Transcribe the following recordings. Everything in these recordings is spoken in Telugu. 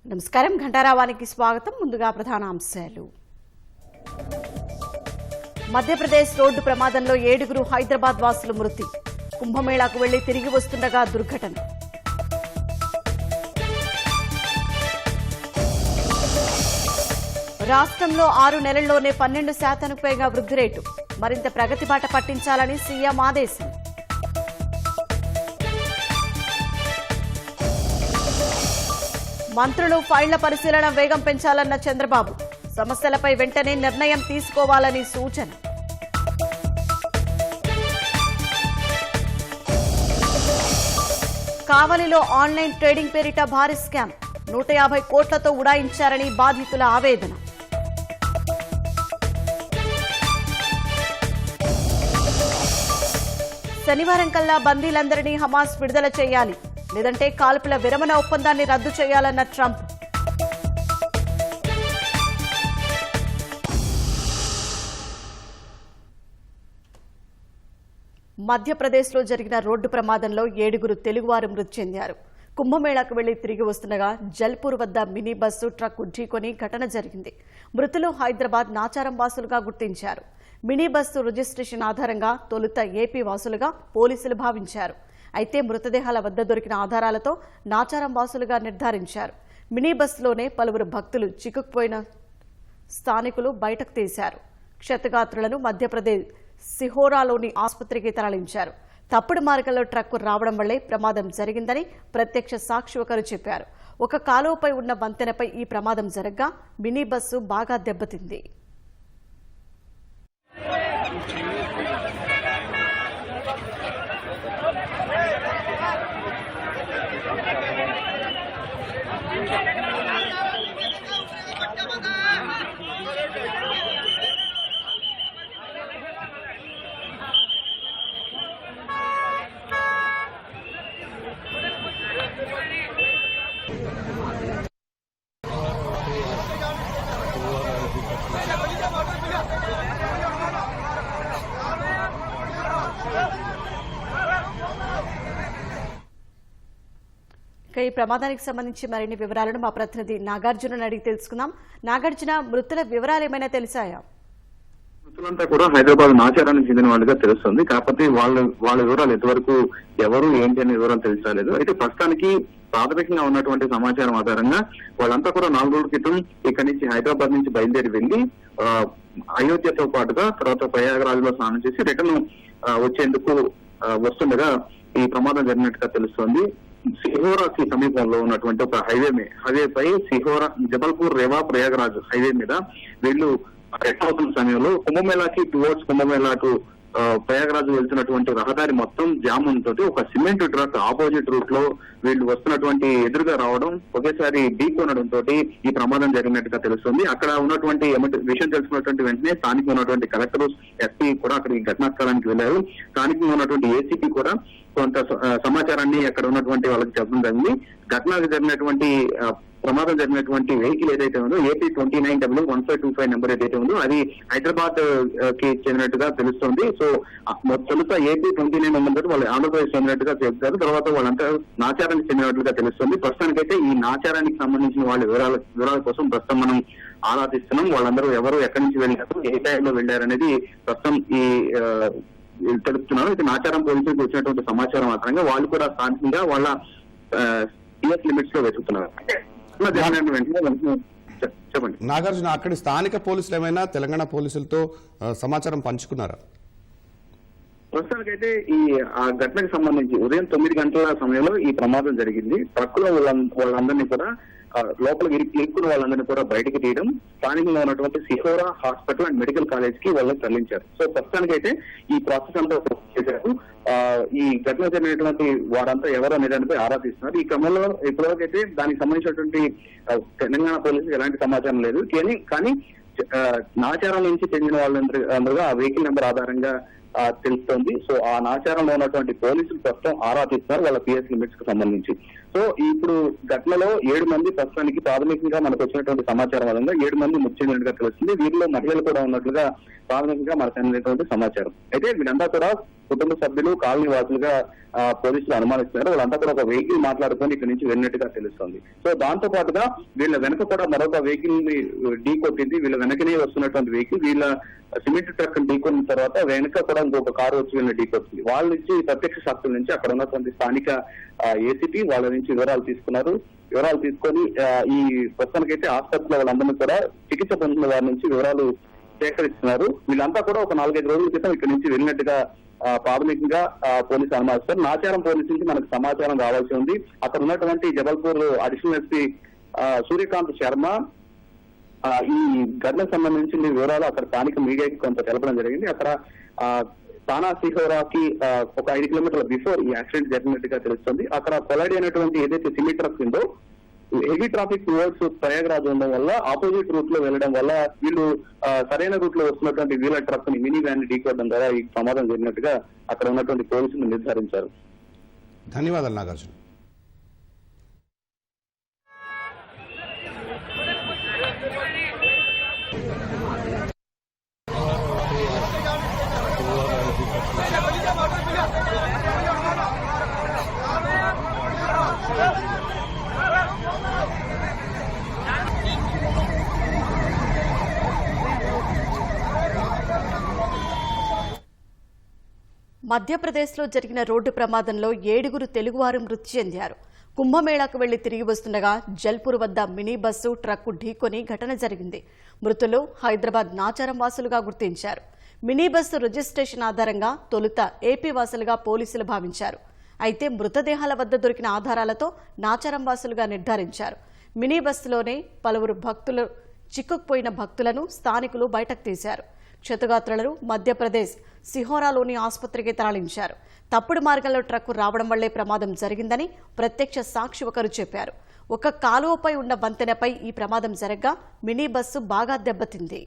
నమస్కారం ఘంటారావానికి స్వాగతం. ముందుగా ప్రధాన అంశాలు. మధ్యప్రదేశ్ రోడ్డు ప్రమాదంలో 7 హైదరాబాద్ వాసులు మృతి. కుంభమేళాకు వెళ్లి తిరిగి వస్తుండగా దుర్ఘటన. రాష్ట్రంలో 6 నెలల్లోనే 12% పైగా వృద్ధి రేటు. మరింత ప్రగతి బాట పట్టించాలని సీఎం ఆదేశం. మంత్రులు ఫైళ్ల పరిశీలన వేగం పెంచాలన్న చంద్రబాబు. సమస్యలపై వెంటనే నిర్ణయం తీసుకోవాలని సూచన. కావలిలో ఆన్లైన్ ట్రేడింగ్ పేరిట భారీ స్కామ్. 150 కోట్లతో ఉడాయించారని బాధితుల ఆవేదన. శనివారం కల్లా బందీలందరినీ హమాస్ విడుదల చేయాలి, లేదంటే కాల్పుల విరమణ ఒప్పందాన్ని రద్దు చేయాలన్న ట్రంప్. మధ్యప్రదేశ్లో జరిగిన రోడ్డు ప్రమాదంలో 7 తెలుగువారు మృతి చెందారు. కుంభమేళాకు వెళ్లి తిరిగి వస్తుండగా జల్పూర్ వద్ద మినీ బస్సు ట్రక్కు ఢీకొని ఘటన జరిగింది. మృతులు హైదరాబాద్ నాచారం వాసులుగా గుర్తించారు. మినీ బస్సు రిజిస్ట్రేషన్ ఆధారంగా తొలుత ఏపీ వాసులుగా పోలీసులు భావించారు. అయితే మృతదేహాల వద్ద దొరికిన ఆధారాలతో నాచారం వాసులుగా నిర్ధారించారు. మినీ బస్సులోనే పలువురు భక్తులు చిక్కుకుపోయిన స్థానికులు బయటకు తీశారు. క్షతగాత్రులను మధ్యప్రదేశ్ సిహోరాలోని ఆసుపత్రికి తరలించారు. తప్పుడు మార్గంలో ట్రక్కు రావడం వల్లే ప్రమాదం జరిగిందని ప్రత్యక్ష సాక్షి ఒకరు చెప్పారు. ఒక కాలువపై ఉన్న వంతెనపై ఈ ప్రమాదం జరగ్గా మినీ బస్సు బాగా దెబ్బతింది. ఈ ప్రమాదానికి సంబంధించి మరిన్ని వివరాలను మా ప్రతినిధి నాగార్జున అడిగి తెలుసుకుందాం. నాగార్జున, మృతుల వివరాలు ఏమైనా తెలిసాయా? మృతులంతా కూడా హైదరాబాద్ నాచారానికి చెందిన వాళ్ళుగా తెలుస్తుంది. కాకపోతే వాళ్ళ వివరాలు ఎంతవరకు ఎవరు ఏంటి అనే వివరాలు తెలిసాలేదు. అయితే ప్రస్తుతానికి ప్రాథమికంగా ఉన్నటువంటి సమాచారం ఆధారంగా వాళ్ళంతా కూడా 4 రోజుల క్రితం ఇక్కడి నుంచి హైదరాబాద్ నుంచి బయలుదేరి వెళ్లి అయోధ్యతో పాటుగా తర్వాత ప్రయాగరాజ్ లో స్నానం చేసి రిటర్న్ వచ్చేందుకు వస్తుండగా ఈ ప్రమాదం జరిగినట్టుగా తెలుస్తోంది. సిహోరాకి సమీపంలో ఉన్నటువంటి ఒక హైవే పై సిహోరా జబల్పూర్ రేవా ప్రయాగరాజ్ హైవే మీద వీళ్ళు రిటర్న్ అవుతున్న సమయంలో కుంభమేళాకి టువర్డ్స్ కుంభమేళాకు ప్రయాగరాజ్ వెళ్తున్నటువంటి రహదారి మొత్తం జామ్ ఉంటోటి ఒక సిమెంట్ ట్రక్ ఆపోజిట్ రూట్ లో వీళ్ళు వస్తున్నటువంటి ఎదురుగా రావడం ఒకేసారి ఢీకొనడంతో ఈ ప్రమాదం జరిగినట్టుగా తెలుస్తుంది. అక్కడ ఉన్నటువంటి విషయం తెలుసుకున్నటువంటి వెంటనే స్థానికంగా ఉన్నటువంటి కలెక్టర్, ఎస్పీ కూడా అక్కడికి ఘటనా స్థలానికి వెళ్లారు. స్థానికంగా ఉన్నటువంటి ఏసీపీ కూడా కొంత సమాచారాన్ని అక్కడ ఉన్నటువంటి వాళ్ళకి చెప్పడం జరిగింది. ఘటనకు జరిగినటువంటి ప్రమాదం జరిగినటువంటి వెహికల్ ఏదైతే ఉందో AP 29W1525 నెంబర్ ఏదైతే ఉందో అది హైదరాబాద్ కి చెందినట్టుగా తెలుస్తోంది. సో తొలుత AP 29 నెంబర్ వాళ్ళు ఆంధ్రప్రదేశ్ చెందినట్టుగా చెప్తారు. తర్వాత వాళ్ళంతా నాచారానికి చెందినట్లుగా తెలుస్తుంది. ప్రస్తుతానికైతే ఈ నాచారానికి సంబంధించిన వాళ్ళ వివరాల కోసం ప్రస్తుతం మనం ఆరాధిస్తున్నాం. వాళ్ళందరూ ఎవరు ఎక్కడి నుంచి వెళ్ళారు, ఏ టైంలో వెళ్ళారనేది ప్రస్తుతం ఈ తెలుపుతున్నారు. అయితే నాచారం పోలీసులకు వచ్చినటువంటి సమాచారం ఆధారంగా వాళ్ళు కూడా స్థానికంగా వాళ్ళ PS లిమిట్స్ లో వెతుకుతున్నారు. చెప్పండి నాగార్జున, అక్కడి స్థానిక పోలీసులు ఏమైనా తెలంగాణ పోలీసులతో సమాచారం పంచుకున్నారా? ప్రస్తుతానికైతే ఆ ఘటనకు సంబంధించి ఉదయం 9 గంటల సమయంలో ఈ ప్రమాదం జరిగింది. ట్రక్ లో వాళ్ళందరినీ కూడా లోపలికి ఇరుక్కున్న వాళ్ళందరినీ కూడా బయటకు తీయడం, స్థానికంగా ఉన్నటువంటి Sihora hospital and medical college కి వాళ్ళని తరలించారు. సో ప్రస్తుతానికైతే ఈ ప్రాసెస్ అంతా చేశారు. ఈ ఘటన జరిగినటువంటి వారంతా ఎవరు అనే దానిపై ఆరాధిస్తున్నారు. ఈ క్రమంలో ఇప్పటివరకైతే దానికి సంబంధించినటువంటి తెలంగాణ పోలీసులకు ఎలాంటి సమాచారం లేదు. కానీ నాచారం నుంచి చెందిన వాళ్ళందరూ ఆ వెహికల్ నెంబర్ ఆధారంగా తెలుస్తోంది. సో ఆ నాచారంలో ఉన్నటువంటి పోలీసులు ప్రస్తుతం ఆరాధిస్తున్నారు వాళ్ళ PS లిమిట్స్ కు సంబంధించి. సో ఇప్పుడు ఘటనలో 7 మంది ప్రస్తుతానికి ప్రాథమికంగా మనకు వచ్చినటువంటి సమాచారం వల్ల 7 మంది మృతి చెందినట్టుగా తెలుస్తుంది. వీరిలో మహిళలు కూడా ఉన్నట్లుగా ప్రాథమికంగా మనకు అందినటువంటి సమాచారం. అయితే వీళ్ళంతా కూడా కుటుంబ సభ్యులు, కాలనీ వాసులుగా పోలీసులు అనుమానిస్తున్నారు. వాళ్ళంతా కూడా ఒక వెహికల్ మాట్లాడుకొని ఇక్కడ నుంచి వెళ్ళినట్టుగా తెలుస్తుంది. సో దాంతో పాటుగా వీళ్ళ వెనక కూడా మరొక వెహికల్ ని ఢీ కొట్టింది. వీళ్ళ వెనకనే వస్తున్నటువంటి వెహికల్ వీళ్ళ సిమెంట్ ట్రక్ ఢీ కొట్టిన తర్వాత వెనక కూడా ఇంకొక కారు వచ్చి వీళ్ళని ఢీ కొట్టింది. వాళ్ళ నుంచి ప్రత్యక్ష సాక్షుల నుంచి అక్కడ ఉన్నటువంటి స్థానిక ఏసీపీ వాళ్ళ నుంచి వివరాలు తీసుకున్నారు. వివరాలు తీసుకొని ఈ ప్రస్తుతానికైతే ఆసుపత్రిలో వాళ్ళందరినీ కూడా చికిత్స పొందిన వారి నుంచి వివరాలు సేకరిస్తున్నారు. వీళ్ళంతా కూడా ఒక 4-5 రోజుల క్రితం ఇక్కడ నుంచి వెళ్ళినట్టుగా ప్రాథమికంగా పోలీసులు అనుమానిస్తారు. నాచారం పోలీసు నుంచి మనకు సమాచారం రావాల్సి ఉంది. అక్కడ ఉన్నటువంటి జబల్పూర్ అడిషనల్ ఎస్పీ సూర్యకాంత్ శర్మ ఈ ఘటనకు సంబంధించిన వివరాలు అక్కడ స్థానిక మీడియాకి కొంత తెలపడం జరిగింది. అక్కడ తానా సిహోరాకి ఒక 5 కిలోమీటర్ల బిఫోర్ ఈ యాక్సిడెంట్ జరిగినట్టుగా తెలుస్తుంది. అక్కడ కొలైడ్ అయినటువంటి ఏదైతే సిమెంట్ ట్రక్ ఉందో హెవీ ట్రాఫిక్ టువర్డ్స్ ప్రయాగరాజ్ ఉండడం వల్ల ఆపోజిట్ రూట్ లో వెళ్ళడం వల్ల వీళ్ళు సరైన రూట్ లో వస్తున్నటువంటి వీలర్ ట్రక్ ని మినీ వ్యాన్ ఢీకొట్టడం ద్వారా ఈ ప్రమాదం జరిగినట్టుగా అక్కడ ఉన్నటువంటి పోలీసులు నిర్ధారించారు. ధన్యవాదాలు నాగార్జున. మధ్యప్రదేశ్లో జరిగిన రోడ్డు ప్రమాదంలో 7 తెలుగువారు మృతి చెందారు. కుంభమేళాకు వెళ్లి తిరిగి వస్తుండగా జల్పూర్ వద్ద మినీ బస్సు ట్రక్కు ఢీకొని ఘటన జరిగింది. మృతులు హైదరాబాద్ నాచారం వాసులుగా గుర్తించారు. మినీ బస్సు రిజిస్ట్రేషన్ ఆధారంగా తొలుత ఏపీ వాసులుగా పోలీసులు భావించారు. అయితే మృతదేహాల వద్ద దొరికిన ఆధారాలతో నాచారం వాసులుగా నిర్ధారించారు. మినీ బస్సులోనే పలువురు భక్తులు చిక్కుకుపోయిన భక్తులను స్థానికులు బయటకు తీశారు. క్షతగాత్రులను మధ్యప్రదేశ్ సిహోరాలోని ఆసుపత్రికి తరలించారు. తప్పుడు మార్గంలో ట్రక్కు రావడం వల్లే ప్రమాదం జరిగిందని ప్రత్యక్ష సాక్షి ఒకరు చెప్పారు. ఒక కాలువపై ఉన్న వంతెనపై ఈ ప్రమాదం జరగ్గా మినీ బస్సు బాగా దెబ్బతింది.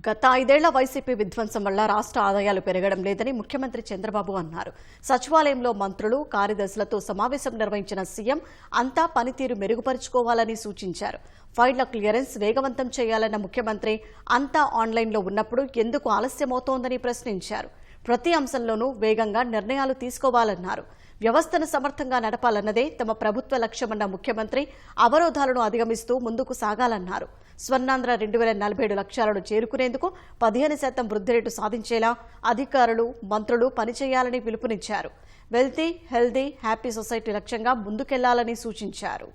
గత 5 ఏళ్ల వైసీపీ విధ్వంసం వల్ల రాష్ట్ర ఆదాయాలు పెరగడం లేదని ముఖ్యమంత్రి చంద్రబాబు అన్నారు. సచివాలయంలో మంత్రులు, కార్యదర్శులతో సమావేశం నిర్వహించిన సీఎం అంతా పనితీరు మెరుగుపరుచుకోవాలని సూచించారు. ఫైళ్ల క్లియరెన్స్ వేగవంతం చేయాలన్న ముఖ్యమంత్రి అంతా ఆన్లైన్లో ఉన్నప్పుడు ఎందుకు ఆలస్యమవుతోందని ప్రశ్నించారు. ప్రతి అంశంలోనూ వేగంగా నిర్ణయాలు తీసుకోవాలన్నారు. వ్యవస్థను సమర్థంగా నడపాలన్నదే తమ ప్రభుత్వ లక్ష్యమన్న ముఖ్యమంత్రి అవరోధాలను అధిగమిస్తూ ముందుకు సాగాలన్నారు. స్వర్ణాంధ్ర 2047 లక్ష్యాలను చేరుకునేందుకు 15% వృద్ధి రేటు సాధించేలా అధికారులు, మంత్రులు పనిచేయాలని పిలుపునిచ్చారు. వెల్తీ, హెల్దీ, హ్యాపీ సొసైటీ లక్ష్యంగా ముందుకెళ్లాలని సూచించారు.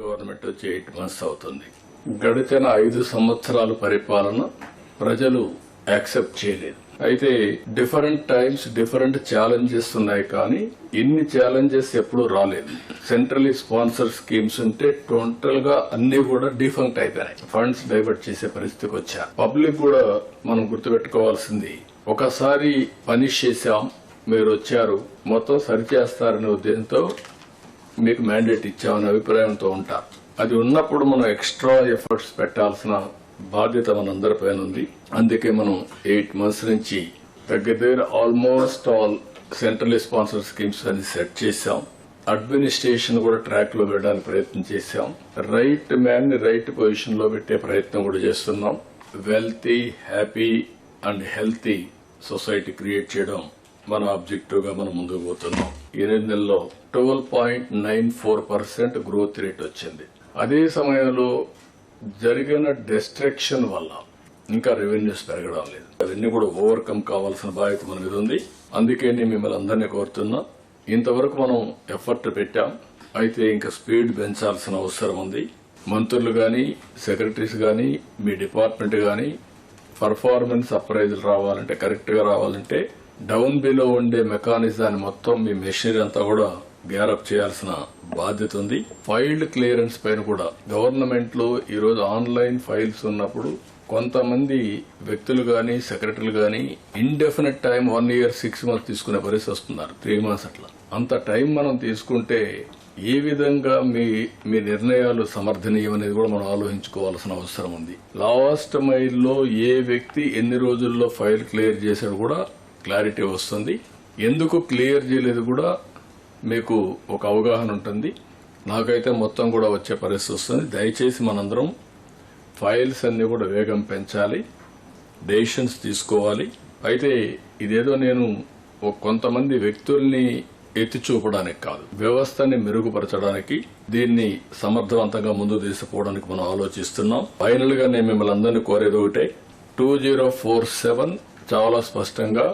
గవర్నమెంట్ వచ్చి 8 months అవుతుంది. గడిచిన 5 సంవత్సరాల పరిపాలన ప్రజలు యాక్సెప్ట్ చేయలేదు. అయితే డిఫరెంట్ టైమ్స్ డిఫరెంట్ ఛాలెంజెస్ ఉన్నాయి, కానీ ఇన్ని ఛాలెంజెస్ ఎప్పుడూ రాలేదు. సెంట్రలీ స్పాన్సర్ స్కీమ్స్ ఉంటే టోటల్ గా అన్ని కూడా డిఫంక్ట్ అయిపోయినాయి. ఫండ్స్ డైవర్ట్ చేసే పరిస్థితికి వచ్చారు. పబ్లిక్ కూడా మనం గుర్తుపెట్టుకోవాల్సింది, ఒకసారి పనిష్ చేశాం, మీరు వచ్చారు, మొత్తం సరిచేస్తారనే ఉద్దేశంతో మీకు మ్యాండేట్ ఇచ్చామనే అభిప్రాయంతో ఉంటారు. అది ఉన్నప్పుడు మనం ఎక్స్ట్రా ఎఫర్ట్స్ పెట్టాల్సిన బాధ్యత మనందరిపైన ఉంది. అందుకే మనం 8 months నుంచి దగ్గర almost all central sponsor schemes అని సెట్ చేశాం. అడ్మినిస్ట్రేషన్ కూడా ట్రాక్ లో పెట్టడానికి ప్రయత్నం చేశాం. రైట్ మ్యాన్ ని రైట్ పొజిషన్ లో పెట్టే ప్రయత్నం కూడా చేస్తున్నాం. Wealthy, happy and healthy society create చేయడం మన ఆబ్జెక్టివ్ గా మనం ముందుకు పోతున్నాం. 8 నెలల్లో 12.94% గ్రోత్ రేట్ వచ్చింది. అదే సమయంలో జరిగిన డిస్ట్రక్షన్ వల్ల ఇంకా రెవెన్యూస్ పెరగడం లేదు. అవన్నీ కూడా ఓవర్కమ్ కావాల్సిన బాధ్యత మన మీద ఉంది. అందుకే నేను మిమ్మల్ని అందరినీ కోరుతున్నా, ఇంతవరకు మనం ఎఫర్ట్ పెట్టాం, అయితే ఇంకా స్పీడ్ పెంచాల్సిన అవసరం ఉంది. మంత్రులు గాని, సెక్రటరీస్ గాని, మీ డిపార్ట్మెంట్ గాని పర్ఫార్మెన్స్ అప్రైజల్ రావాలంటే, కరెక్ట్ గా రావాలంటే డౌన్ బిలో ఉండే మెకానిజాన్ని మొత్తం మీ మెషినరీ అంతా కూడా గ్యారప్ చేయాల్సిన బాధ్యత ఉంది. ఫైల్డ్ క్లియరెన్స్ పైన కూడా గవర్నమెంట్ లో ఈరోజు ఆన్లైన్ ఫైల్స్ ఉన్నప్పుడు కొంతమంది వ్యక్తులు కానీ సెక్రటరీలు కానీ ఇండెఫినెట్ టైం 1 year 6 months తీసుకునే పరిస్థితి వస్తున్నారు. 3 months అట్లా. అంత టైం మనం తీసుకుంటే ఏ విధంగా మీ నిర్ణయాలు సమర్థనీయం అనేది కూడా మనం ఆలోచించుకోవాల్సిన అవసరం ఉంది. లాస్ట్ మైల్లో ఏ వ్యక్తి ఎన్ని రోజుల్లో ఫైల్ క్లియర్ చేశాడు కూడా క్లారిటీ వస్తుంది. ఎందుకు క్లియర్ చేయలేదు కూడా మీకు ఒక అవగాహన ఉంటుంది. నాకైతే మొత్తం కూడా వచ్చే పరిస్థితి వస్తుంది. దయచేసి మనందరం ఫైల్స్ అన్ని కూడా వేగం పెంచాలి, డెసిషన్స్ తీసుకోవాలి. అయితే ఇదేదో నేను కొంతమంది వ్యక్తుల్ని ఎత్తి చూపడానికి కాదు, వ్యవస్థని మెరుగుపరచడానికి, దీన్ని సమర్థవంతంగా ముందు తీసుకుపోవడానికి మనం ఆలోచిస్తున్నాం. ఫైనల్ గా నేను మిమ్మల్ని అందరినీ కోరేది ఒకటే, 2047 చాలా స్పష్టంగా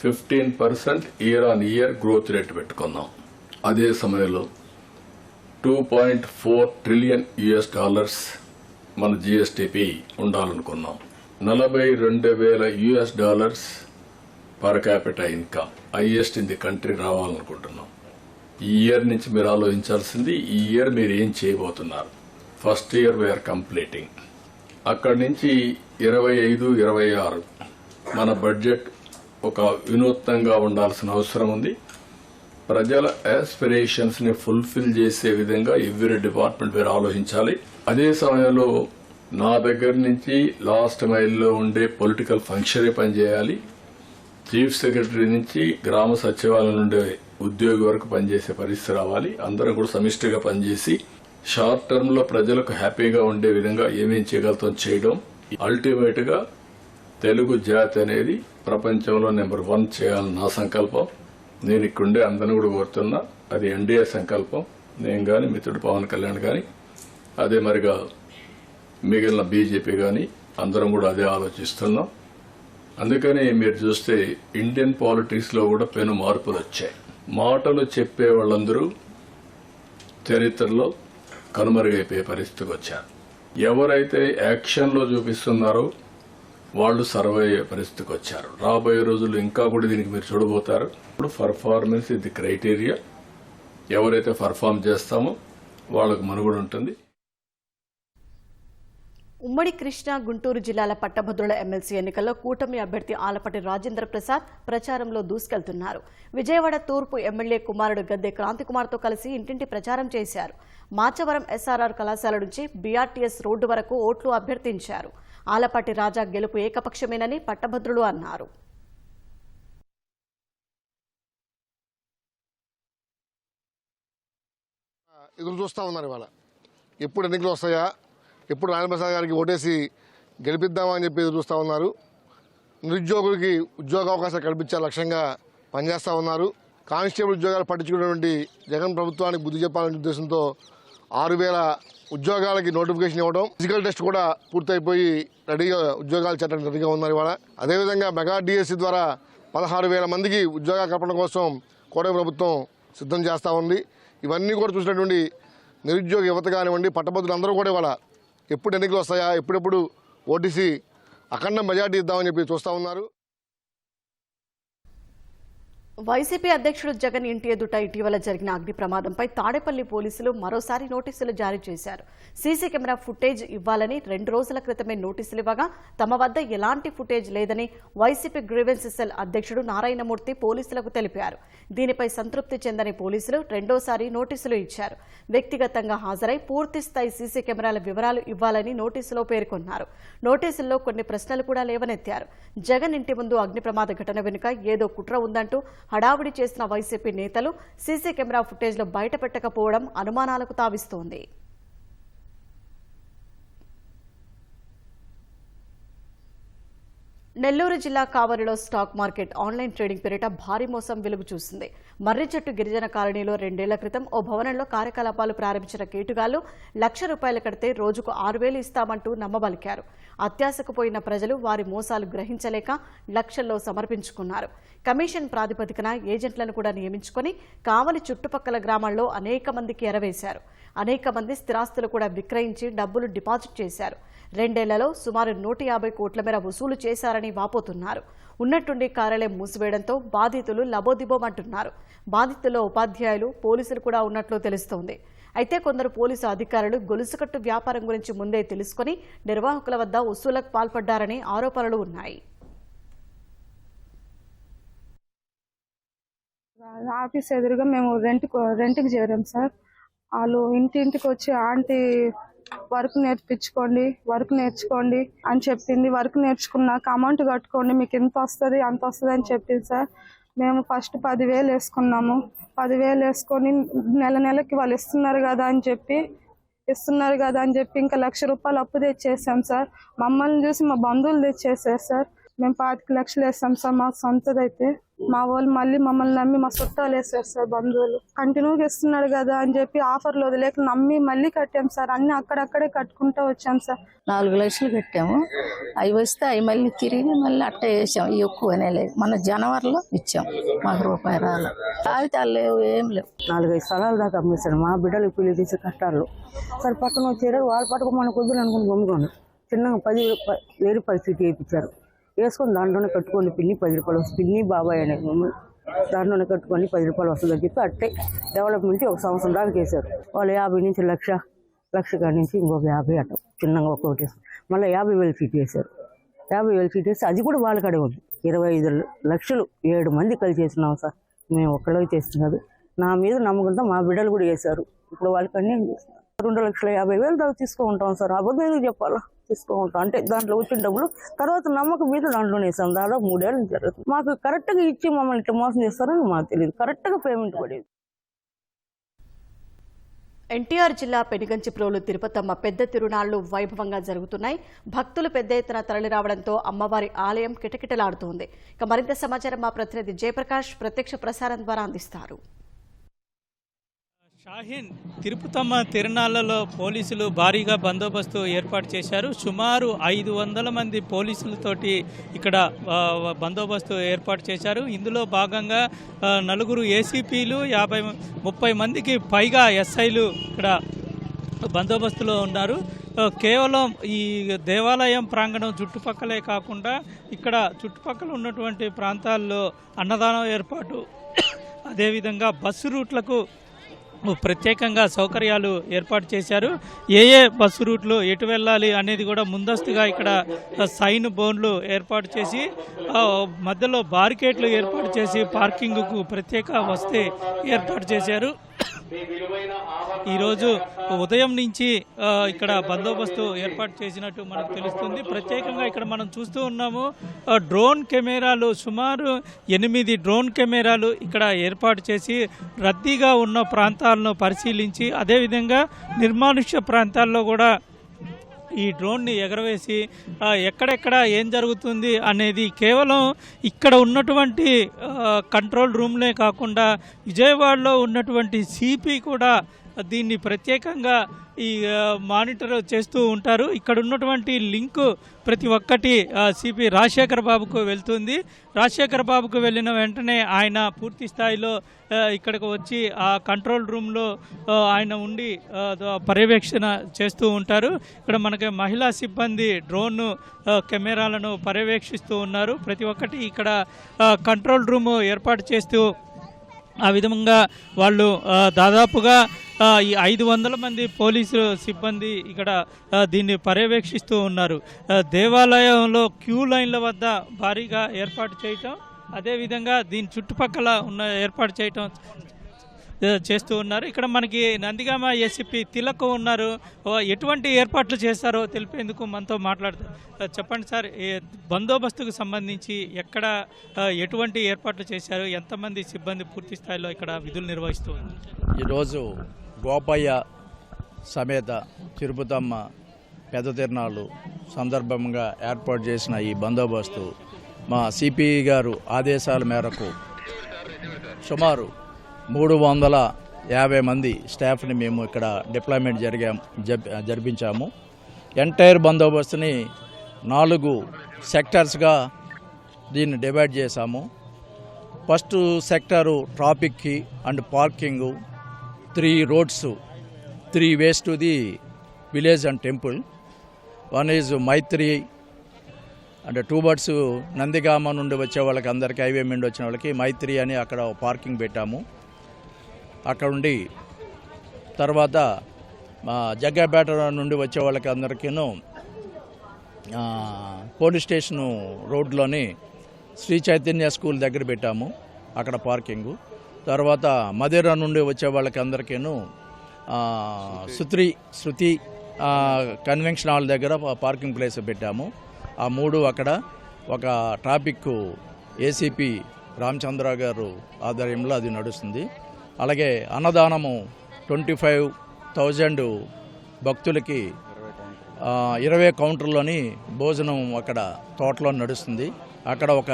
15% year-on-year గ్రోత్ రేట్ పెట్టుకుందాం. అదే సమయంలో $2.4 trillion మన జీఎస్టీపీ ఉండాలనుకున్నాం. $42,000 per capital income, highest in the country రావాలనుకుంటున్నాం. ఈ ఇయర్ నుంచి మీరు ఆలోచించాల్సింది, ఈ ఇయర్ మీరు ఏం చేయబోతున్నారు. First year we are completing. అక్కడి నుంచి 25-26 మన బడ్జెట్ ఒక వినూత్నంగా ఉండాల్సిన అవసరం ఉంది. ప్రజల ఆస్పిరేషన్స్ ని ఫుల్ఫిల్ చేసే విధంగా ఎవ్రీ డిపార్ట్మెంట్ మీరు ఆలోచించాలి. అదే సమయంలో నా దగ్గర నుంచి లాస్ట్ మైల్లో ఉండే పొలిటికల్ ఫంక్షనే పనిచేయాలి. చీఫ్ సెక్రటరీ నుంచి గ్రామ సచివాలయం నుండే ఉద్యోగి వరకు పనిచేసే పరిస్థితి రావాలి. అందరం కూడా సమిష్టిగా పనిచేసి షార్ట్ టర్మ్ లో ప్రజలకు హ్యాపీగా ఉండే విధంగా ఏమేం చేయగలుగుతాం చేయడం. అల్టిమేట్ గా తెలుగు జాతి అనేది ప్రపంచంలో నెంబర్ 1 చేయాలని నా సంకల్పం. నేను ఇక్కడుండే అందరిని కూడా కోరుతున్నా, అది ఎన్డీఏ సంకల్పం. నేను గాని, మిత్రుడు పవన్ కళ్యాణ్ గాని, అదే మరిగా మిగిలిన బీజేపీ గాని అందరం కూడా అదే ఆలోచిస్తున్నాం. అందుకని మీరు చూస్తే ఇండియన్ పాలిటిక్స్ లో కూడా పెను మార్పులు వచ్చాయి. మాటలు చెప్పే వాళ్ళందరూ చరిత్రలో కనుమరుగైపోయే పరిస్థితికి వచ్చారు. ఎవరైతే యాక్షన్ లో చూపిస్తున్నారో వాళ్ళు సర్వే అయ్యే పరిస్థితికి వచ్చారు. రాబోయే రోజుల్లో ఇంకా కూడా దీనికి మీరు చూడబోతారు. ఇప్పుడు పర్ఫార్మెన్స్ ఇది క్రైటీరియా. ఎవరైతే పర్ఫార్మ్ చేస్తామో వాళ్ళకు మనుగడ ఉంటుంది. ఉమ్మడి కృష్ణా, గుంటూరు జిల్లాల పట్టభద్రుల ఎమ్మెల్సీ ఎన్నికల్లో కూటమి అభ్యర్థి ఆలపాటి రాజేంద్ర ప్రసాద్ ప్రచారంలో దూసుకెళ్తున్నారు. విజయవాడ తూర్పు ఎమ్మెల్యే కుమారుడు గద్దె క్రాంతికుమార్తో కలిసి ఇంటింటి ప్రచారం చేశారు. మాచవరం ఎస్ఆర్ఆర్ కళాశాల నుంచి బీఆర్టీఎస్ రోడ్డు వరకు ఓట్లు అభ్యర్థించారు. ఆలపాటి రాజా గెలుపు ఏకపక్షమేనని పట్టభద్రులు అన్నారు. ఎదురు చూస్తూ ఉన్నారు. ఇవాళ ఎప్పుడు ఎన్నికలు వస్తాయా, ఎప్పుడు రాజప్రసాద్ గారికి ఓటేసి గెలిపిద్దామని చెప్పి ఎదురు చూస్తూ ఉన్నారు. నిరుద్యోగులకి ఉద్యోగ అవకాశాలు కల్పించే లక్ష్యంగా పనిచేస్తూ ఉన్నారు. కానిస్టేబుల్ ఉద్యోగాలు పట్టించుకున్నటువంటి జగన్ ప్రభుత్వానికి బుద్ధి చెప్పాలనే ఉద్దేశంతో 6,000 ఉద్యోగాలకి నోటిఫికేషన్ ఇవ్వడం, ఫిజికల్ టెస్ట్ కూడా పూర్తయిపోయి రెడీగా ఉద్యోగాలు చేయడానికి రెడీగా ఉన్నారు ఇవాళ. అదేవిధంగా మెగా డిఎస్సి ద్వారా 16,000 మందికి ఉద్యోగ కల్పన కోసం కూటమి ప్రభుత్వం సిద్ధం చేస్తూ ఉంది. ఇవన్నీ కూడా చూసినటువంటి నిరుద్యోగ యువత కానివ్వండి, పట్టభద్రులు అందరూ కూడా ఇవాళ ఎప్పుడు ఎన్నికలు వస్తాయా, ఎప్పుడెప్పుడు ఓటీసీ అఖండ మెజార్టీ ఇద్దామని చెప్పి చూస్తూ ఉన్నారు. వైసీపీ అధ్యక్షుడు జగన్ ఇంటి ఎదుట ఇటీవల జరిగిన అగ్ని ప్రమాదంపై తాడేపల్లి పోలీసులు మరోసారి నోటీసులు జారీ చేశారు. సీసీ కెమెరా ఫుటేజ్ ఇవ్వాలని 2 రోజుల క్రితమే నోటీసులు ఇవ్వగా తమ వద్ద ఎలాంటి ఫుటేజ్ లేదని వైసీపీ గ్రీవెన్స్ సెల్ అధ్యక్షుడు నారాయణమూర్తి పోలీసులకు తెలిపారు. దీనిపై సంతృప్తి చెందని పోలీసులు రెండోసారి నోటీసులు ఇచ్చారు. వ్యక్తిగతంగా హాజరై పూర్తిస్థాయి సీసీ కెమెరాల వివరాలు ఇవ్వాలని నోటీసులో పేర్కొన్నారు. నోటీసుల్లో కొన్ని ప్రశ్నలు కూడా లేవనెత్తారు. జగన్ ఇంటి ముందు అగ్ని ప్రమాద ఘటన వెనుక ఏదో కుట్ర ఉందంటూ హడావుడి చేసిన వైసీపీ నేతలు సీసీ కెమెరా ఫుటేజ్లో బయటపెట్టకపోవడం అనుమానాలకు తావిస్తోంది. నెల్లూరు జిల్లా కావలిలో స్టాక్ మార్కెట్ ఆన్లైన్ ట్రేడింగ్ పేరిట భారీ మోసం వెలుగు చూసింది. మర్రిచెట్టు గిరిజన కాలనీలో 2 ఏళ్ల క్రితం ఓ భవనంలో కార్యకలాపాలు ప్రారంభించిన కేటుగాళ్లు ₹1,00,000 కడితే రోజుకు 6,000 ఇస్తామంటూ నమ్మబలికారు. అత్యాశకు పోయిన ప్రజలు వారి మోసాలు గ్రహించలేక లక్షల్లో సమర్పించుకున్నారు. కమిషన్ ప్రాతిపదికన ఏజెంట్లను కూడా నియమించుకుని కావలి చుట్టుపక్కల గ్రామాల్లో అనేక మందికి ఎరవేశారు. అనేక మంది స్థిరాస్తులు కూడా విక్రయించి డబ్బులు డిపాజిట్ చేశారు. 2 ఏళ్లలో సుమారు 150 కోట్ల మేర వసూలు చేశారని వాపోతున్నారు. ఉన్నట్టుండి కార్యాలయం మూసివేయడంతో బాధితులు లబోదిబోమంటున్నారు. బాధితుల్లో ఉపాధ్యాయులు, పోలీసులు కూడా ఉన్నట్లు తెలుస్తోంది. అయితే కొందరు పోలీసు అధికారులు గొలుసుకట్టు వ్యాపారం గురించి ముందే తెలుసుకుని నిర్వాహకుల వద్ద వసూలకు పాల్పడ్డారని ఆరోపణలు ఉన్నాయి. ఆఫీస్ ఎదురుగా మేము రెంట్కి చేరాం సార్. వాళ్ళు ఇంటింటికి వచ్చి ఆంటీ వర్క్ నేర్చుకోండి అని చెప్పింది. వర్క్ నేర్చుకున్నాక అమౌంట్ కట్టుకోండి, మీకు ఎంత వస్తుంది అంత వస్తుంది అని చెప్పింది సార్. మేము ఫస్ట్ 10,000 వేసుకున్నాము. 10,000 వేసుకొని నెలకి వాళ్ళు ఇస్తున్నారు కదా అని చెప్పి ఇంకా ₹1,00,000 అప్పు తెచ్చేసాం సార్. మమ్మల్ని చూసి మా బంధువులు తెచ్చేసారు సార్. మేము 25 లక్షలు వేసాం సార్. మా సొంతదైతే మా వాళ్ళు మళ్ళీ మమ్మల్ని నమ్మి మా చుట్టాలు వేసారు సార్. బంధువులు కంటిన్యూగా ఇస్తున్నాడు కదా అని చెప్పి ఆఫర్లు వదిలేక నమ్మి మళ్ళీ కట్టాం సార్. అన్ని అక్కడక్కడే కట్టుకుంటూ వచ్చాం సార్. 4 లక్షలు కట్టాము. అవి వస్తే అవి మళ్ళీ తిరిగి మళ్ళీ అట్ట వేసాం. ఎక్కువనే లేదు. మన జనవరిలో ఇచ్చాం, మాకు రూపాయి రాలి. కాగితాలు లేవు, ఏం లేవు. 4-5 స్థలాలు దాకా అమ్మేశారు. మా బిడ్డలు పిల్లి తీసి కష్టాలు సార్. పక్కన వచ్చారు, వాళ్ళు పట్టుకోమని కొద్దులు అనుకుని గమ్ముకోండి. చిన్నగా 10,000 పరిస్థితి వేయించారు. వేసుకొని దాంట్లోనే కట్టుకోండి పిన్ని ₹10 వస్తుంది. పిన్ని బాబాయ్ అనే దాంట్లోనే కట్టుకొని ₹10 వస్తుందని చెప్పి అట్టే డెవలప్మెంట్ 1 సంవత్సరం దాకా చేశారు. వాళ్ళు 50 నుంచి లక్ష కాడి నుంచి ఇంకొక 50 అట్ట చిన్నగా ఒక్కొక్కటి వేస్తారు. మళ్ళీ 50,000 సీట్ వేశారు. 50,000 సీట్ వేస్తే అది కూడా వాళ్ళ కాడే ఉంది. 25 లక్షలు 7 మంది కలిసి చేస్తున్నాం సార్. మేము ఒక్కళ్ళకి చేస్తున్నది. నా మీద నమ్మకంతో మా బిడ్డలు కూడా వేశారు. ఇప్పుడు వాళ్ళకి అన్నీ చేస్తున్నారు. 2,50,000 దాకా తీసుకుంటాం సార్. అబద్ధం ఎందుకు చెప్పాలా, తీసుకుంటాం. అంటే దాంట్లో వచ్చిన డబ్బులు తర్వాత నమ్మకం మీద దాంట్లోనే వేసాం. దాదాపు 3 ఏళ్ళ నుంచి జరుగుతుంది. మాకు కరెక్ట్గా ఇచ్చి మమ్మల్ని ఇట్లా మోసం చేస్తారని మాకు తెలియదు. కరెక్ట్గా పేమెంట్ పడేది. ఎన్టీఆర్ జిల్లా పెనుగంచిప్రోలు తిరుపతమ్మ పెద్ద తిరునాళ్లు వైభవంగా జరుగుతున్నాయి. భక్తులు పెద్ద ఎత్తున తరలిరావడంతో అమ్మవారి ఆలయం కిటకిటలాడుతోంది. ఇక మరింత సమాచారం మా ప్రతినిధి జయప్రకాష్ ప్రత్యక్ష ప్రసారం ద్వారా అందిస్తారు. షాహీన్ తిరుపతమ్మ తిరునాళ్లలో పోలీసులు భారీగా బందోబస్తు ఏర్పాటు చేశారు. సుమారు 500 మంది పోలీసులతోటి ఇక్కడ బందోబస్తు ఏర్పాటు చేశారు. ఇందులో భాగంగా 4 ఏసీపీలు 30 మందికి పైగా ఎస్ఐలు ఇక్కడ బందోబస్తులో ఉన్నారు. కేవలం ఈ దేవాలయం ప్రాంగణం చుట్టుపక్కలే కాకుండా ఇక్కడ చుట్టుపక్కల ఉన్నటువంటి ప్రాంతాల్లో అన్నదానం ఏర్పాటు, అదేవిధంగా బస్సు రూట్లకు ప్రత్యేకంగా సౌకర్యాలు ఏర్పాటు చేశారు. ఏ బస్సు రూట్లు ఎటు వెళ్ళాలి అనేది కూడా ముందస్తుగా ఇక్కడ సైన్ బోర్డులు ఏర్పాటు చేసి మధ్యలో బారికేడ్లు ఏర్పాటు చేసి పార్కింగ్కు ప్రత్యేక వసతి ఏర్పాటు చేశారు. ఈరోజు ఉదయం నుంచి ఇక్కడ బందోబస్తు ఏర్పాటు చేసినట్టు మనకు తెలుస్తుంది. ప్రత్యేకంగా ఇక్కడ మనం చూస్తూ ఉన్నాము డ్రోన్ కెమెరాలు, సుమారు 8 డ్రోన్ కెమెరాలు ఇక్కడ ఏర్పాటు చేసి రద్దీగా ఉన్న ప్రాంతాలను పరిశీలించి అదేవిధంగా నిర్మానుష్య ప్రాంతాల్లో కూడా ఈ డ్రోన్ని ఎగరవేసి ఎక్కడెక్కడ ఏం జరుగుతుంది అనేది కేవలం ఇక్కడ ఉన్నటువంటి కంట్రోల్ రూమ్లే కాకుండా విజయవాడలో ఉన్నటువంటి సిపి కూడా దీన్ని ప్రత్యేకంగా ఈ మానిటర్ చేస్తూ ఉంటారు. ఇక్కడ ఉన్నటువంటి లింకు ప్రతి ఒక్కటి సిపి రాజశేఖర్ బాబుకు వెళ్తుంది. రాజశేఖర్ బాబుకు వెళ్ళిన వెంటనే ఆయన పూర్తి స్థాయిలో ఇక్కడికి వచ్చి ఆ కంట్రోల్ రూమ్లో ఆయన ఉండి పర్యవేక్షణ చేస్తూ ఉంటారు. ఇక్కడ మనకి మహిళా సిబ్బంది డ్రోన్ కెమెరాలను పర్యవేక్షిస్తూ ఉన్నారు. ప్రతి ఒక్కటి ఇక్కడ కంట్రోల్ రూమ్ ఏర్పాటు చేస్తూ ఆ విధంగా వాళ్ళు దాదాపుగా ఈ 500 మంది పోలీసు సిబ్బంది ఇక్కడ దీన్ని పర్యవేక్షిస్తూ ఉన్నారు. దేవాలయంలో క్యూ లైన్ల వద్ద భారీగా ఏర్పాటు చేయటం, అదేవిధంగా దీని చుట్టుపక్కల ఏర్పాటు చేయటం చేస్తూ ఉన్నారు. ఇక్కడ మనకి నందిగామ ఏసీపీ తిలక్ ఉన్నారు. ఎటువంటి ఏర్పాట్లు చేస్తారో తెలిపేందుకు మనతో మాట్లాడతారు. చెప్పండి సార్, బందోబస్తుకు సంబంధించి ఎక్కడ ఎటువంటి ఏర్పాట్లు చేశారు, ఎంతమంది సిబ్బంది పూర్తి స్థాయిలో ఇక్కడ విధులు నిర్వహిస్తూ ఉన్నారు? ఈరోజు గోపయ్య సమేత తిరుపతమ్మ పెద్ద తిరునాళ్ళు సందర్భంగా ఏర్పాటు చేసిన ఈ బందోబస్తు మా సిపి గారు ఆదేశాల మేరకు సుమారు 350 మంది స్టాఫ్ని మేము ఇక్కడ డిప్లాయ్మెంట్ జరిపించాము. ఎంటైర్ బందోబస్తుని 4 సెక్టర్స్గా దీన్ని డివైడ్ చేశాము. ఫస్ట్ సెక్టరు ట్రాఫిక్కి and parking, 3 roads, 3 ways to the village and temple. One is Maitri అంటే towards నందిగామ నుండి వచ్చే వాళ్ళకి అందరికీ హైవే నుండి వచ్చిన వాళ్ళకి మైత్రి అని అక్కడ పార్కింగ్ పెట్టాము. అక్కడ ఉండి తర్వాత జగ్గాపేట నుండి వచ్చే వాళ్ళకి అందరికీను పోలీస్ స్టేషను రోడ్లోని శ్రీ చైతన్య స్కూల్ దగ్గర పెట్టాము, అక్కడ పార్కింగు. తర్వాత మదిరా నుండి వచ్చే వాళ్ళకి అందరికీను శృతి కన్వెన్షన్ హాల్ దగ్గర పార్కింగ్ ప్లేస్ పెట్టాము. ఆ 3 అక్కడ. ఒక ట్రాఫిక్ ఏసీపీ రామచంద్ర గారు ఆధ్వర్యంలో అది నడుస్తుంది. అలాగే అన్నదానము 25,000 భక్తులకి 20 కౌంటర్లోని భోజనం అక్కడ తోటలో నడుస్తుంది. అక్కడ ఒక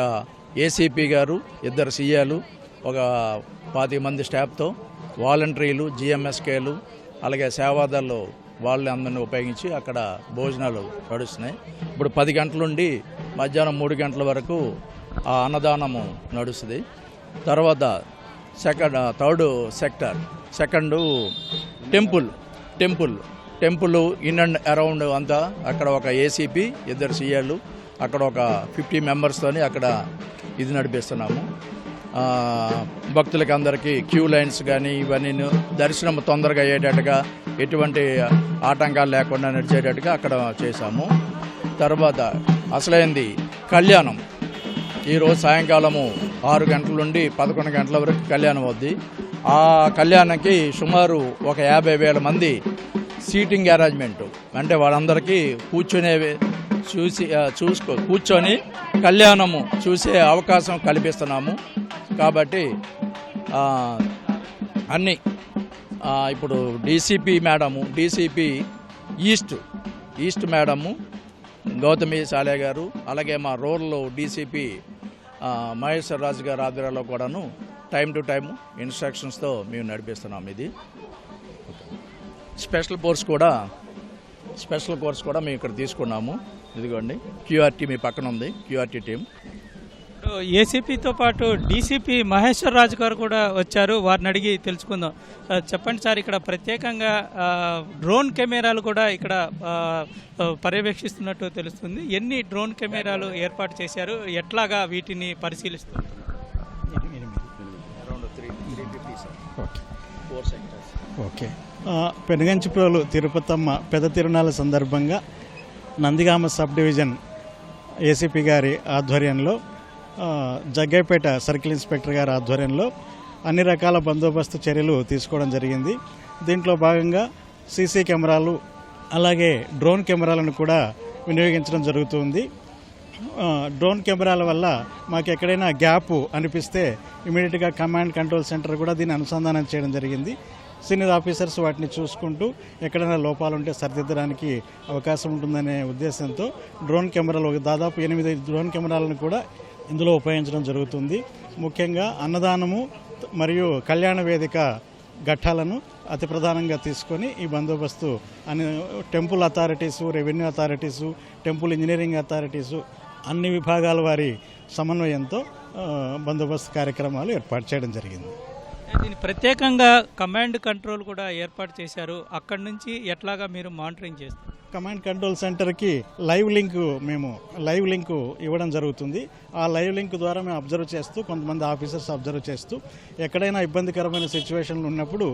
ఏసీపీ గారు, 2 సీఏలు, ఒక 20 మంది స్టాఫ్తో వాలంటీర్లు, జిఎంఎస్కేలు, అలాగే సేవాదారులు వాళ్ళందరినీ ఉపయోగించి అక్కడ భోజనాలు నడుస్తున్నాయి. ఇప్పుడు 10 గంటల నుండి మధ్యాహ్నం 3 గంటల వరకు ఆ అన్నదానము నడుస్తుంది. తర్వాత third second temple in and around అంతా అక్కడ ఒక ఏసీపీ, 2 సీఏలు, అక్కడ ఒక 50 మెంబర్స్తోని అక్కడ ఇది నడిపిస్తున్నాము. భక్తులకి అందరికీ క్యూ లైన్స్ కానీ ఇవన్నీ దర్శనం తొందరగా అయ్యేటట్టుగా, ఎటువంటి ఆటంకాలు లేకుండా నడిచేటట్టుగా అక్కడ చేశాము. తర్వాత అసలైంది కళ్యాణం. ఈరోజు సాయంకాలము 6 గంటల నుండి 11 గంటల వరకు కళ్యాణం అవుద్ది. ఆ కళ్యాణానికి సుమారు ఒక 50,000 మంది సీటింగ్ అరేంజ్మెంటు, అంటే వాళ్ళందరికీ కూర్చొని కళ్యాణము చూసే అవకాశం కల్పిస్తున్నాము. కాబట్టి అన్నీ ఇప్పుడు డీసీపీ ఈస్ట్ మేడము గౌతమి సాలే గారు, అలాగే మా రూరల్ డీసీపీ మహేశ్వర్ రాజు గారు ఆధ్వర్యంలో కూడాను టైం టు టైం ఇన్స్ట్రక్షన్స్తో మేము నడిపిస్తున్నాం. ఇది స్పెషల్ కోర్స్ కూడా మేము ఇక్కడ తీసుకున్నాము. ఇదిగోండి క్యూఆర్టీ మీ పక్కన ఉంది, క్యూఆర్టీ టీం. ఏసీపీతో పాటు డీసీపీ మహేశ్వర్ రాజు గారు కూడా వచ్చారు, వారిని అడిగి తెలుసుకుందాం. చెప్పండి సార్, ఇక్కడ ప్రత్యేకంగా డ్రోన్ కెమెరాలు కూడా ఇక్కడ పర్యవేక్షిస్తున్నట్టు తెలుస్తుంది. ఎన్ని డ్రోన్ కెమెరాలు ఏర్పాటు చేశారు, ఎట్లాగా వీటిని పరిశీలిస్తున్నారు? ఓకే. పెనుగంచిప్రోలు తిరుపతమ్మ పెద్ద తిరునాళ్ళ సందర్భంగా నందిగామ సబ్ డివిజన్ ఏసీపీ గారి ఆధ్వర్యంలో, జగ్గైపేట సర్కిల్ ఇన్స్పెక్టర్ గారి ఆధ్వర్యంలో అన్ని రకాల బందోబస్తు చర్యలు తీసుకోవడం జరిగింది. దీంట్లో భాగంగా సీసీ కెమెరాలు అలాగే డ్రోన్ కెమెరాలను కూడా వినియోగించడం జరుగుతుంది. డ్రోన్ కెమెరాల వల్ల మాకు ఎక్కడైనా గ్యాప్ అనిపిస్తే ఇమీడియట్గా కమాండ్ కంట్రోల్ సెంటర్ కూడా దీన్ని అనుసంధానం చేయడం జరిగింది. సీనియర్ ఆఫీసర్స్ వాటిని చూసుకుంటూ ఎక్కడైనా లోపాలు ఉంటే సరిదిద్దడానికి అవకాశం ఉంటుందనే ఉద్దేశంతో డ్రోన్ కెమెరాలు దాదాపు 8 డ్రోన్ కెమెరాలను కూడా ఇందులో ఉపయోగించడం జరుగుతుంది. ముఖ్యంగా అన్నదానము మరియు కళ్యాణ వేదిక ఘట్టాలను అతి ప్రధానంగా తీసుకొని ఈ బందోబస్తు temple authorities, revenue authorities, temple engineering authorities అన్ని విభాగాల వారి సమన్వయంతో బందోబస్తు కార్యక్రమాలు ఏర్పాటు చేయడం జరిగింది. దీన్ని ప్రత్యేకంగా కమాండ్ కంట్రోల్ కూడా ఏర్పాటు చేశారు. అక్కడి నుంచి ఎట్లాగా మీరు మానిటరింగ్ చేస్తారు? కమాండ్ కంట్రోల్ సెంటర్కి లైవ్ లింక్ ఇవ్వడం జరుగుతుంది. ఆ లైవ్ లింక్ ద్వారా మేము అబ్జర్వ్ చేస్తూ, కొంతమంది ఆఫీసర్స్ అబ్జర్వ్ చేస్తూ ఎక్కడైనా ఇబ్బందికరమైన సిచ్యువేషన్లు ఉన్నప్పుడు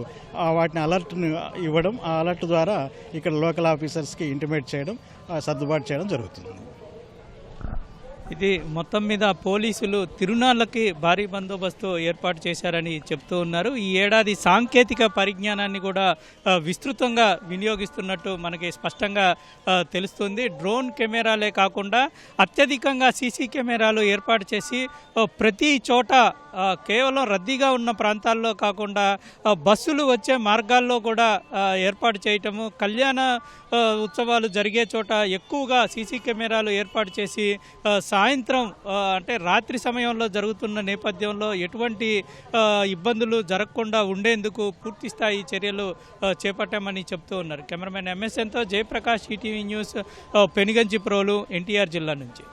వాటిని అలర్ట్ని ఇవ్వడం, ఆ అలర్ట్ ద్వారా ఇక్కడ లోకల్ ఆఫీసర్స్కి ఇంటిమేట్ చేయడం, సర్దుబాటు చేయడం జరుగుతుంది. ఇది మొత్తం మీద పోలీసులు తిరునాళ్ళకి భారీ బందోబస్తు ఏర్పాటు చేశారని చెప్తూ ఉన్నారు. ఈ ఏడాది సాంకేతిక పరిజ్ఞానాన్ని కూడా విస్తృతంగా వినియోగిస్తున్నట్టు మనకి స్పష్టంగా తెలుస్తుంది. డ్రోన్ కెమెరాలే కాకుండా అత్యధికంగా సీసీ కెమెరాలు ఏర్పాటు చేసి ప్రతి చోట కేవలం రద్దీగా ఉన్న ప్రాంతాల్లో కాకుండా బస్సులు వచ్చే మార్గాల్లో కూడా ఏర్పాటు చేయటము, కళ్యాణ ఉత్సవాలు జరిగే చోట ఎక్కువగా సీసీ కెమెరాలు ఏర్పాటు చేసి సాయంత్రం అంటే రాత్రి సమయంలో జరుగుతున్న నేపథ్యంలో ఎటువంటి ఇబ్బందులు జరగకుండా ఉండేందుకు పూర్తి స్థాయి చర్యలు చేపట్టామని చెప్తూ ఉన్నారు. కెమెరామెన్ ఎంఎస్ఎన్తో జయప్రకాష్, ఈటీవీ న్యూస్, పెనుగంచిప్రోలు, ఎన్టీఆర్ జిల్లా నుంచి.